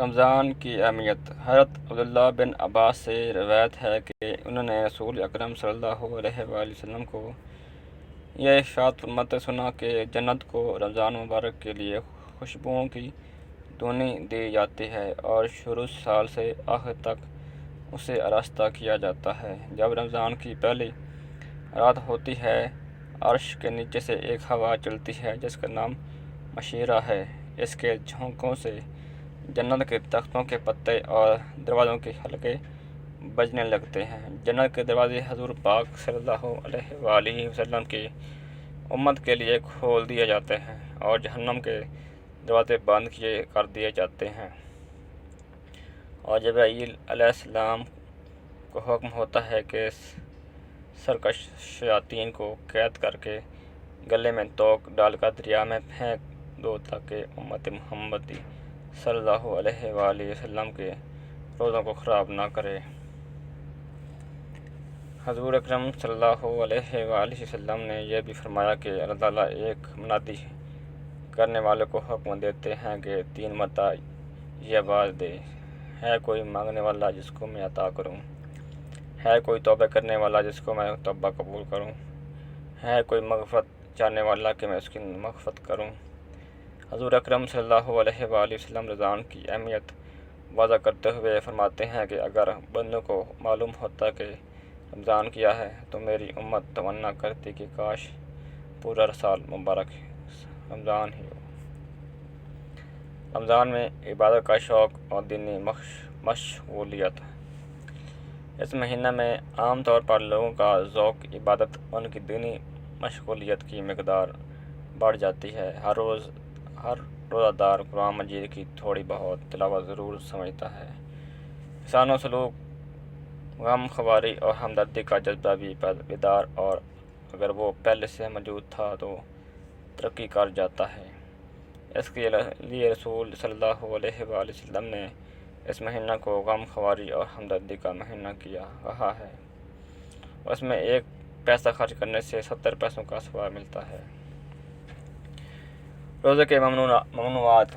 رمضان کی اہمیت۔ حضرت عبداللہ بن عباس سے روایت ہے کہ انہوں نے رسول اکرم صلی اللہ علیہ وآلہ وسلم کو یہ ارشاد فرماتے سنا کہ جنت کو رمضان مبارک کے لیے خوشبوؤں کی دھونی دی جاتی ہے اور شروع سال سے آخر تک اسے آراستہ کیا جاتا ہے۔ جب رمضان کی پہلی رات ہوتی ہے، عرش کے نیچے سے ایک ہوا چلتی ہے جس کا نام مشیرہ ہے۔ اس کے جھونکوں سے جنت کے درختوں کے پتے اور دروازوں کے حلقے بجنے لگتے ہیں۔ جنت کے دروازے حضور پاک صلی اللہ علیہ وآلہ وسلم کی امت کے لیے کھول دیے جاتے ہیں اور جہنم کے دروازے بند کر دیے جاتے ہیں، اور جبرائیل علیہ السلام کو حکم ہوتا ہے کہ سرکش شیاطین کو قید کر کے گلے میں توق ڈال کر دریا میں پھینک دو تاکہ امت محمدی صلی اللہ علیہ وآلہ وسلم کے روزوں کو خراب نہ کرے۔ حضور اکرم صلی اللہ علیہ وآلہ وسلم نے یہ بھی فرمایا کہ اللہ تعالیٰ ایک منادی کرنے والے کو حکم دیتے ہیں کہ 3 مرتبہ یہ آواز دے، ہے کوئی مانگنے والا جس کو میں عطا کروں، ہے کوئی توبہ کرنے والا جس کو میں توبہ قبول کروں، ہے کوئی مغفرت چاہنے والا کہ میں اس کی مغفرت کروں۔ حضور اکرم صلی اللہ علیہ وآلہ وسلم رمضان کی اہمیت واضح کرتے ہوئے فرماتے ہیں کہ اگر بندوں کو معلوم ہوتا کہ رمضان کیا ہے تو میری امت تمنا کرتی کہ کاش پورا سال مبارک رمضان ہی ہو۔ رمضان میں عبادت کا شوق اور دینی مشغولیت۔ اس مہینہ میں عام طور پر لوگوں کا ذوق عبادت، ان کی دینی مشغولیت کی مقدار بڑھ جاتی ہے۔ ہر روزہ دار قرآن مجید کی تھوڑی بہت تلاوت ضرور سمجھتا ہے۔ احسان و سلوک، غم خواری اور ہمدردی کا جذبہ بھی بیدار، اور اگر وہ پہلے سے موجود تھا تو ترقی کر جاتا ہے۔ اس کے لیے رسول صلی اللہ علیہ وآلہ وسلم نے اس مہینہ کو غم خواری اور ہمدردی کا مہینہ کہا ہے، اور اس میں 1 پیسہ خرچ کرنے سے 70 پیسوں کا ثواب ملتا ہے۔ روزے کے ممنوعات۔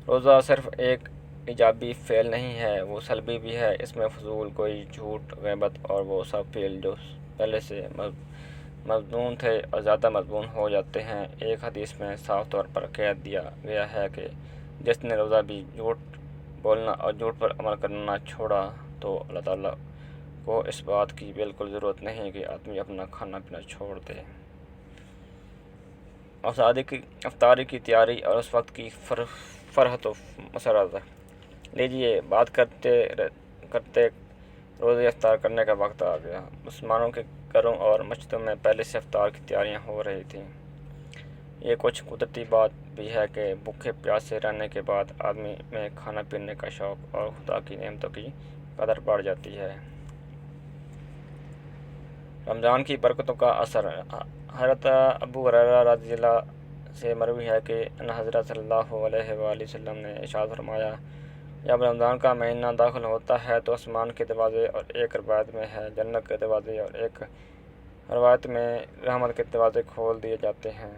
روزہ صرف ایک ایجابی فعل نہیں ہے، وہ سلبی بھی ہے۔ اس میں فضول گوئی، جھوٹ، غیبت اور وہ سب فعل جو پہلے سے مذموم تھے اور زیادہ مذموم ہو جاتے ہیں۔ ایک حدیث میں صاف طور پر کہہ دیا گیا ہے کہ جس نے روزہ بھی جھوٹ بولنا اور جھوٹ پر عمل کرنا چھوڑا تو اللہ تعالیٰ کو اس بات کی بالکل ضرورت نہیں کہ آدمی اپنا کھانا پینا چھوڑ دے۔ افطاری کی تیاری اور اس وقت کی فرحت و مسرت۔ لیجیے، بات کرتے روزے افطار کرنے کا وقت آ گیا۔ مسلمانوں کے گھروں اور مسجدوں میں پہلے سے افطار کی تیاریاں ہو رہی تھیں۔ یہ کچھ قدرتی بات بھی ہے کہ بھوکے پیاسے رہنے کے بعد آدمی میں کھانا پینے کا شوق اور خدا کی نعمتوں کی قدر بڑھ جاتی ہے۔ رمضان کی برکتوں کا اثر۔ حضرت ابو ہریرہ رضی اللہ سے مروی ہے کہ حضرت صلی اللہ علیہ وآلہ وسلم نے ارشاد فرمایا، جب رمضان کا مہینہ داخل ہوتا ہے تو آسمان کے دروازے، اور ایک روایت میں ہے جنت کے دروازے، اور ایک روایت میں رحمت کے دروازے کھول دیے جاتے ہیں،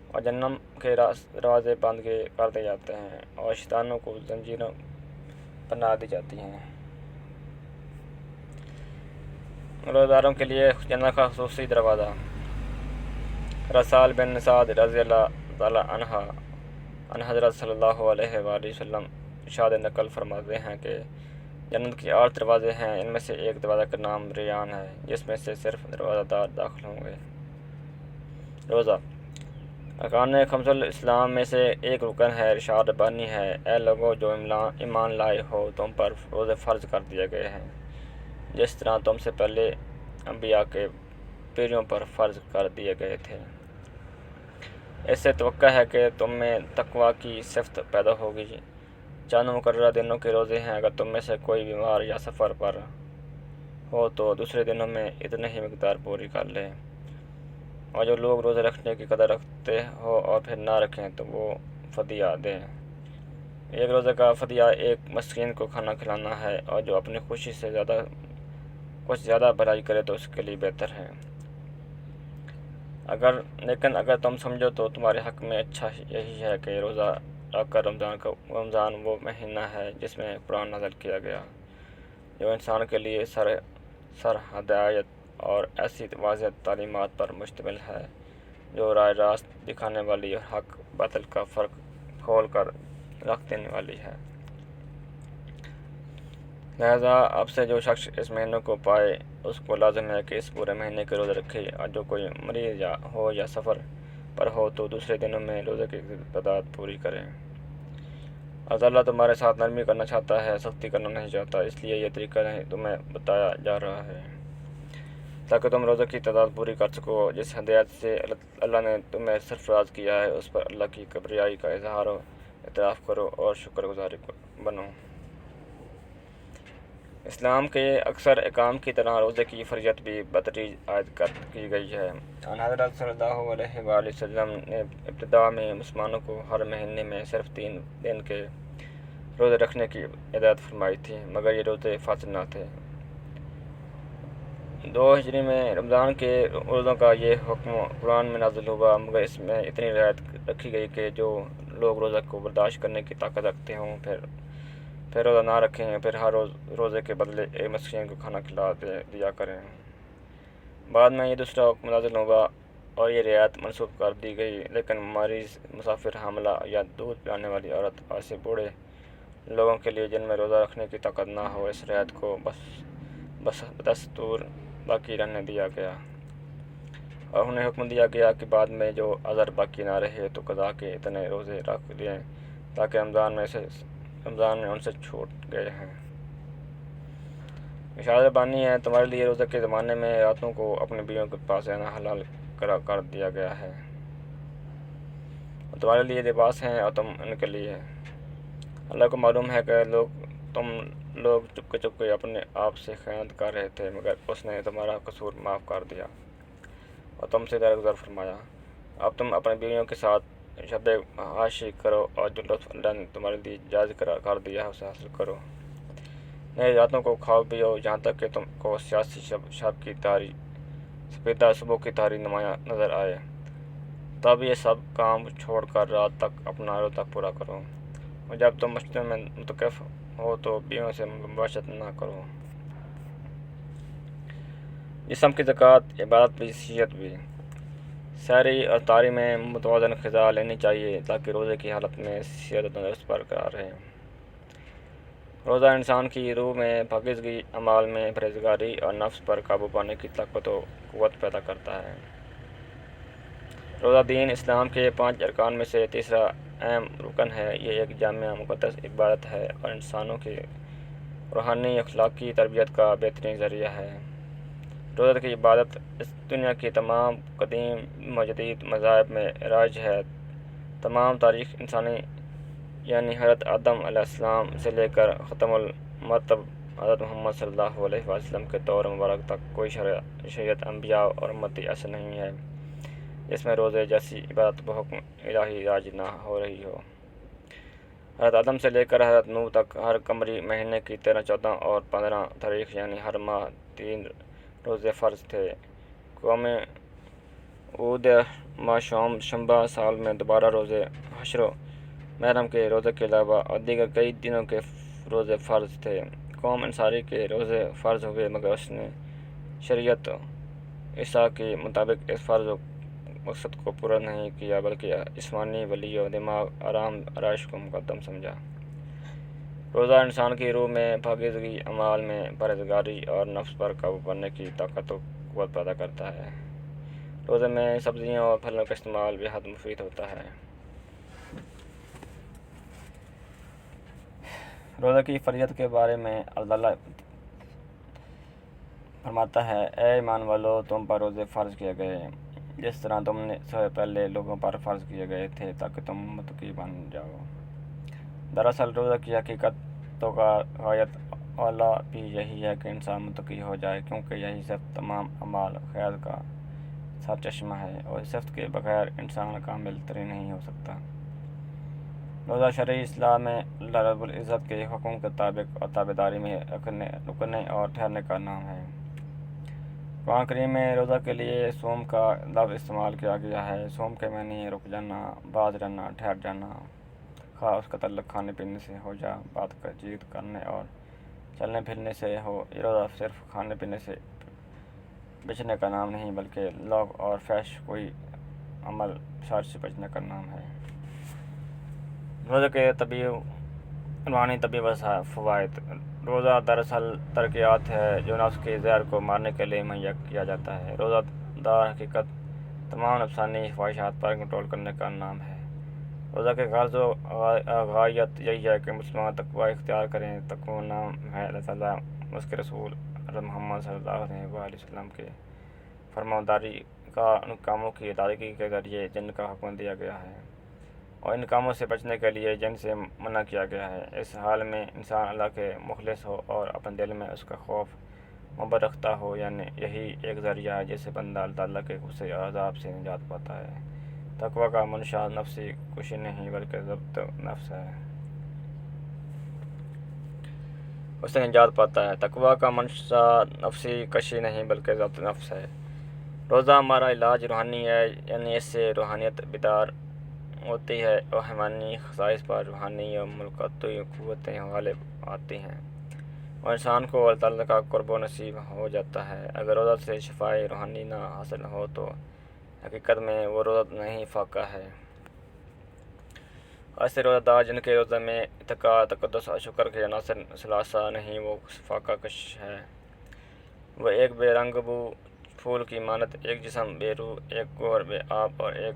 اور جہنم کے دروازے بند کر دیے جاتے ہیں، اور شیطانوں کو زنجیروں بنا دی جاتی ہیں۔ روزہ داروں کے لیے جنت کا خصوصی دروازہ۔ رسال بن سعد رضی اللہ تعالیٰ عنہ ان حضرت صلی اللہ علیہ وآلہ وسلم ارشاد نقل فرماتے ہیں کہ جنت کے 8 دروازے ہیں، ان میں سے ایک دروازہ کا نام ریان ہے، جس میں سے صرف روزہ دار داخل ہوں گے۔ روزہ ارکان خمس الاسلام میں سے ایک رکن ہے۔ ارشاد ربانی ہے، اے لوگو جو ایمان لائے ہو، تم پر روزے فرض کر دیے گئے ہیں جس طرح تم سے پہلے انبیاء کے پیریوں پر فرض کر دیے گئے تھے۔ اس سے توقع ہے کہ تم میں تقویٰ کی صفت پیدا ہوگی۔ چند مقررہ دنوں کے روزے ہیں، اگر تم میں سے کوئی بیمار یا سفر پر ہو تو دوسرے دنوں میں اتنے ہی مقدار پوری کر لے، اور جو لوگ روزے رکھنے کی قدر رکھتے ہو اور پھر نہ رکھیں تو وہ فدیہ دیں۔ ایک روزے کا فدیہ ایک مسکین کو کھانا کھلانا ہے، اور جو اپنی خوشی سے کچھ زیادہ بھلائی کرے تو اس کے لیے بہتر ہے۔ لیکن اگر تم سمجھو تو تمہارے حق میں اچھا یہی ہے کہ روزہ رکھ کر رمضان وہ مہینہ ہے جس میں قرآن نازل کیا گیا، جو انسان کے لیے سر ہدایت اور ایسی واضح تعلیمات پر مشتمل ہے جو راہ راست دکھانے والی اور حق باطل کا فرق کھول کر رکھ دینے والی ہے۔ لہذا اب سے جو شخص اس مہینے کو پائے اس کو لازم ہے کہ اس پورے مہینے کے روزے رکھے، اور جو کوئی مریض ہو یا سفر پر ہو تو دوسرے دنوں میں روزے کی تعداد پوری کریں۔ اللہ تمہارے ساتھ نرمی کرنا چاہتا ہے، سختی کرنا نہیں چاہتا، اس لیے یہ طریقہ تمہیں بتایا جا رہا ہے تاکہ تم روزے کی تعداد پوری کر سکو۔ جس ہدایت سے اللہ نے تمہیں سرفراز کیا ہے اس پر اللہ کی کبریائی کا اظہار و اعتراف کرو اور شکر گزار بنو۔ اسلام کے اکثر احکام کی طرح روزے کی فرضیت بھی بتدریج عائد کی گئی ہے۔ حضرت صلی اللہ علیہ وآلہ وسلم نے ابتدا میں مسلمانوں کو ہر مہینے میں صرف 3 دن کے روزے رکھنے کی ہدایت فرمائی تھی، مگر یہ روزے فاصل نہ تھے۔ 2 ہجری میں رمضان کے روزوں کا یہ حکم قرآن میں نازل ہوا، مگر اس میں اتنی رعایت رکھی گئی کہ جو لوگ روزہ کو برداشت کرنے کی طاقت رکھتے ہوں پھر روزہ نہ رکھیں، پھر ہر روز روزے کے بدلے ایک مسکین کو کھانا کھلا دیا کریں۔ بعد میں یہ دوسرا حکم نازل ہوا اور یہ رعایت منسوخ کر دی گئی، لیکن مریض، مسافر، حاملہ یا دودھ پلانے والی عورت، ایسے بوڑھے لوگوں کے لیے جن میں روزہ رکھنے کی طاقت نہ ہو، اس رعایت کو بدستور باقی رہنے دیا گیا، اور انہیں حکم دیا گیا کہ بعد میں جو عذر باقی نہ رہے تو قضا کے اتنے روزے رکھ دیں تاکہ رمضان میں ان سے چھوٹ گئے ہیں۔ ارشاد ربانی ہے، تمہارے لیے روزے کے زمانے میں راتوں کو اپنی بیویوں کے پاس رہنا حلال کر دیا گیا ہے، اور تمہارے لیے لباس ہیں اور تم ان کے لیے۔ اللہ کو معلوم ہے کہ تم لوگ چپکے اپنے آپ سے خیانت کر رہے تھے، مگر اس نے تمہارا قصور معاف کر دیا اور تم سے درگزر فرمایا۔ اب تم اپنی بیویوں کے ساتھ شب عاشی کرو اور جو لطف اللہ نے تمہارے لیے جائز کر دیا ہے اسے حاصل کرو۔ نئے راتوں کو کھاؤ پیو یہاں تک کہ تم کو سیاسی شب کی تاری سپیدہ صبح کی تاری نمایاں نظر آئے، تب یہ سب کام چھوڑ کر رات تک اپنا روزہ پورا کرو، اور جب تم مسجدوں میں معتکف ہو تو بیویوں سے مباشرت نہ کرو۔ جسم کی زکوٰۃ، عبادت بھی، صحت بھی۔ سحری اور طاری میں متوازن غذا لینی چاہیے تاکہ روزے کی حالت میں صحت و تندرستی برقرار رہے۔ روزہ انسان کی روح میں پاکیزگی، اعمال میں پرہیزگاری اور نفس پر قابو پانے کی طاقت و قوت پیدا کرتا ہے۔ روزہ دین اسلام کے 5 ارکان میں سے تیسرا اہم رکن ہے۔ یہ ایک جامع مقدس عبادت ہے اور انسانوں کی روحانی اخلاقی تربیت کا بہترین ذریعہ ہے۔ روزہ کی عبادت اس دنیا کی تمام قدیم و جدید مذاہب میں رائج ہے۔ تمام تاریخ انسانی یعنی حضرت آدم علیہ السلام سے لے کر ختم المرتب حضرت محمد صلی اللہ علیہ وسلم کے دور مبارک تک کوئی شریعت، انبیاء اور امتی ایسے نہیں ہے جس میں روزے جیسی عبادت بحکم الہی راج نہ ہو رہی ہو۔ حضرت آدم سے لے کر حضرت نوح تک ہر قمری مہینے کی 13، 14 اور 15 تاریخ یعنی ہر ماہ 3 روزے فرض تھے۔ قوم عود ماہ شنبہ سال میں دوبارہ روزے حشر و محرم کے روزے کے علاوہ اور دیگر کئی دنوں کے روزے فرض تھے۔ قوم انصاری کے روزے فرض ہوئے مگر اس نے شریعت عیسیٰ کے مطابق اس فرض مقصد کو پورا نہیں کیا بلکہ جسمانی ولی و دماغ آرام آرائش کو مقدم سمجھا۔ روزہ انسان کی روح میں پاکیزگی، اعمال میں پرہیزگاری اور نفس پر قابو پانے کی طاقت و قوت پیدا کرتا ہے۔ روزے میں سبزیوں اور پھلوں کا استعمال بے حد مفید ہوتا ہے۔ روزہ کی فرضیت کے بارے میں اللہ فرماتا ہے، اے ایمان والو، تم پر روزے فرض کیے گئے جس طرح تم سے پہلے لوگوں پر فرض کیے گئے تھے تاکہ تم متقی بن جاؤ۔ دراصل روزہ کی حقیقت و غایت اعلیٰ بھی یہی ہے کہ انسان متقی ہو جائے، کیونکہ یہی صفت تمام اعمال خیر کا سرچشمہ ہے، اور اس صفت کے بغیر انسان کامل ترین نہیں ہو سکتا۔ روزہ شرعی اصطلاح میں اللہ رب العزت کے حکم کے مطابق اور تابعداری میں رکنے اور ٹھہرنے کا نام ہے۔ قرآن کریم میں روزہ کے لیے صوم کا لفظ استعمال کیا گیا ہے۔ صوم کے معنی رک جانا، باز رہنا، ٹھہر جانا، خواہ اس کا تعلق کھانے پینے سے ہو یا بات چیت کرنے اور چلنے پھرنے سے ہو۔ یہ روزہ صرف کھانے پینے سے بچنے کا نام نہیں بلکہ لوگ اور فحش کوئی عمل شر سے بچنے کا نام ہے۔ روزہ کے روحانی طبی فوائد۔ روزہ دراصل ترقیات ہے جو نفس کے زہر کو مارنے کے لیے مہیا کیا جاتا ہے۔ روزہ دار حقیقت تمام نفسانی خواہشات پر کنٹرول کرنے کا نام ہے۔ روزہ کے غرض و غایت یہی ہے کہ مسلمان تقوی اختیار کریں۔ تقوی نام ہے اللہ تعالیٰ اس کے رسول محمد صلی اللہ علیہ وآلہ وسلم کے فرمانبرداری کا ان کاموں کی ادائیگی کے ذریعے جن کا حکم دیا گیا ہے اور ان کاموں سے بچنے کے لیے جن سے منع کیا گیا ہے۔ اس حال میں انسان اللہ کے مخلص ہو اور اپنے دل میں اس کا خوف محبت رکھتا ہو، یعنی یہی ایک ذریعہ ہے جس سے بندہ اللہ تعالیٰ کے غصے اور عذاب سے نجات پاتا ہے۔ تقوی کا منشا نفسی کشی نہیں بلکہ ضبط نفس ہے، اس سے نجات پاتا ہے۔ تقوی کا منشا نفسی کشی نہیں بلکہ ضبط نفس ہے۔ روزہ ہمارا علاج روحانی ہے، یعنی اس سے روحانیت بیدار ہوتی ہے اور حیوانی خصائص پر روحانی اور ملکاتی قوتیں غالب آتی ہیں اور انسان کو اللہ تعالیٰ کا قرب و نصیب ہو جاتا ہے۔ اگر روزہ سے شفائے روحانی نہ حاصل ہو تو حقیقت میں وہ روزہ نہیں فاقہ ہے۔ ایسے روزہ دار جن کے روزے میں اعتقاد، تقدس اور شکر کے عناصر ثلاثہ نہیں، وہ فاقہ کش ہے۔ وہ ایک بے رنگ بو پھول کی مانند، ایک جسم بے روح، ایک گوہر بے آب اور ایک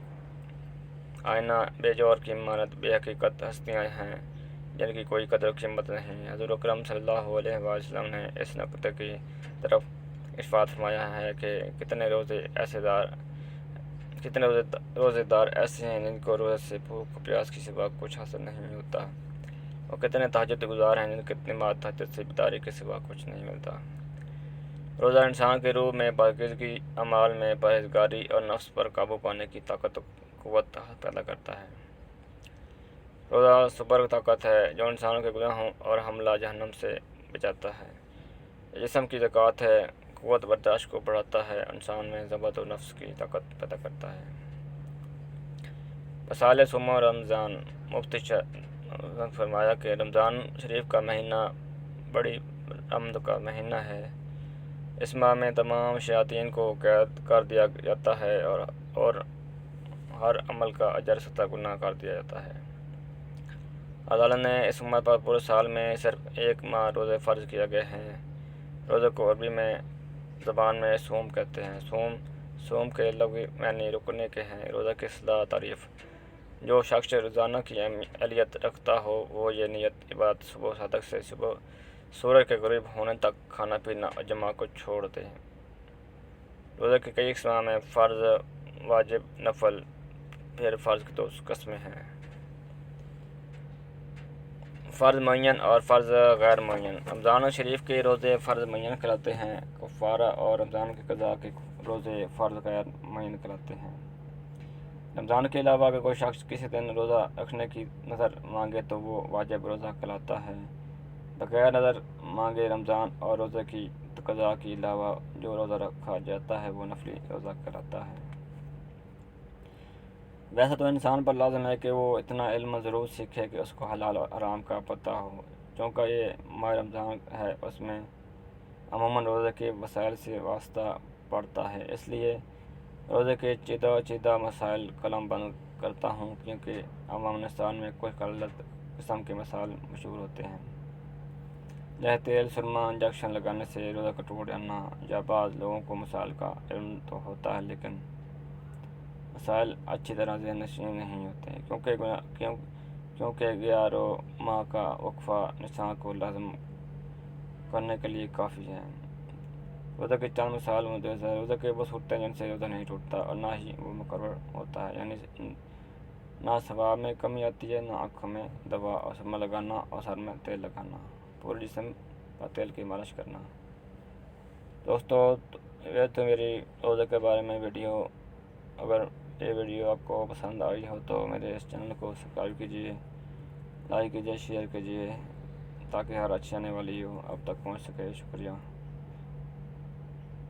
آئینہ بے جوہر کی مانند بے حقیقت ہستیاں ہیں جن کی کوئی قدر و قیمت نہیں۔ حضور اکرم صلی اللہ علیہ وسلم نے اس نقطے کی طرف ارشاد فرمایا ہے کہ کتنے روزے دار ایسے ہیں جن کو روزے سے بھوک و پیاس کے سوا کچھ حاصل نہیں ہوتا، اور کتنے تہجد گزار ہیں جن کو نماز تہجد سے بیداری کے سوا کچھ نہیں ملتا۔ روزہ انسان کے روح میں پاکیزگی، اعمال میں پرہیزگاری اور نفس پر قابو پانے کی طاقت و قوت پیدا کرتا ہے۔ روزہ صبر طاقت ہے جو انسان کے گناہوں اور حملہ جہنم سے بچاتا ہے۔ یہ جسم کی زکوٰۃ ہے، قوت برداشت کو بڑھاتا ہے، انسان میں ضبط و نفس کی طاقت پیدا کرتا ہے۔ مثال صوم رمضان۔ مفتی فرمایا کہ رمضان شریف کا مہینہ بڑی رحمت کا مہینہ ہے۔ اس ماہ میں تمام شیاطین کو قید کر دیا جاتا ہے اور ہر عمل کا اجر 70 گنا کر دیا جاتا ہے۔ اللہ تعالیٰ نے اس امت پر پورے سال میں صرف ایک ماہ روزے فرض کیے گئے ہیں۔ روزے کو عربی میں زبان میں صوم کہتے ہیں۔ صوم کے لغوی معنی رکنے کے ہیں۔ روزہ کی اصطلاح تعریف۔ جو شخص روزانہ کی اہلیت رکھتا ہو وہ یہ نیت عبادت صبح صادق سے صبح سورج کے غروب ہونے تک کھانا پینا اور جماع کو چھوڑ دے۔ روزے کی کئی اقسام ہیں: فرض، واجب، نفل۔ پھر فرض کی 2 قسمیں ہیں: فرض معین اور فرض غیر معین۔ رمضان شریف کے روزے فرض معین کہلاتے ہیں، کفارہ اور رمضان کی قضا کے روزے فرض غیر معین کہلاتے ہیں۔ رمضان کے علاوہ اگر کوئی شخص کسی دن روزہ رکھنے کی نظر مانگے تو وہ واجب روزہ کہلاتا ہے۔ بغیر نظر مانگے رمضان اور روزے کی قضا کے علاوہ جو روزہ رکھا جاتا ہے وہ نفلی روزہ کہلاتا ہے۔ ویسے تو انسان پر لازم ہے کہ وہ اتنا علم ضرور سیکھے کہ اس کو حلال اور حرام کا پتہ ہو۔ چونکہ یہ ماہ رمضان ہے اس میں عموماً روزے کے وسائل سے واسطہ پڑتا ہے، اس لیے روزے کے چیدہ مسائل قلم بند کرتا ہوں، کیونکہ عوام انسان میں کچھ غلط قسم کے مسائل مشہور ہوتے ہیں، جیسے تیل سرما انجیکشن لگانے سے روزہ کا ٹوٹ جانا، یا بعض لوگوں کو مسائل کا علم تو ہوتا ہے لیکن مسائل اچھی طرح ذہن نشین نہیں ہوتے، کیونکہ 11 ماہ کا وقفہ انسان کو لازم کرنے کے لیے کافی ہے۔ روزہ کی چند مثال مندرجہ ہے۔ روزہ کے وہ صورتیں جن سے روزہ نہیں ٹوٹتا اور نہ ہی وہ مقرر ہوتا ہے، یعنی نہ ثواب میں کمی آتی ہے، نہ آنکھوں میں دوا اور سرما لگانا اور سر میں تیل لگانا، پورے جسم پر تیل کی مالش کرنا۔ دوستو، یہ تو میری روزے کے بارے میں ویڈیو۔ اگر یہ ویڈیو آپ کو پسند آئی ہو تو میرے اس چینل کو سبسکرائب کیجیے، لائک کیجیے، شیئر کیجیے تاکہ ہر اچھی آنے والی ہو اب تک پہنچ سکے۔ شکریہ۔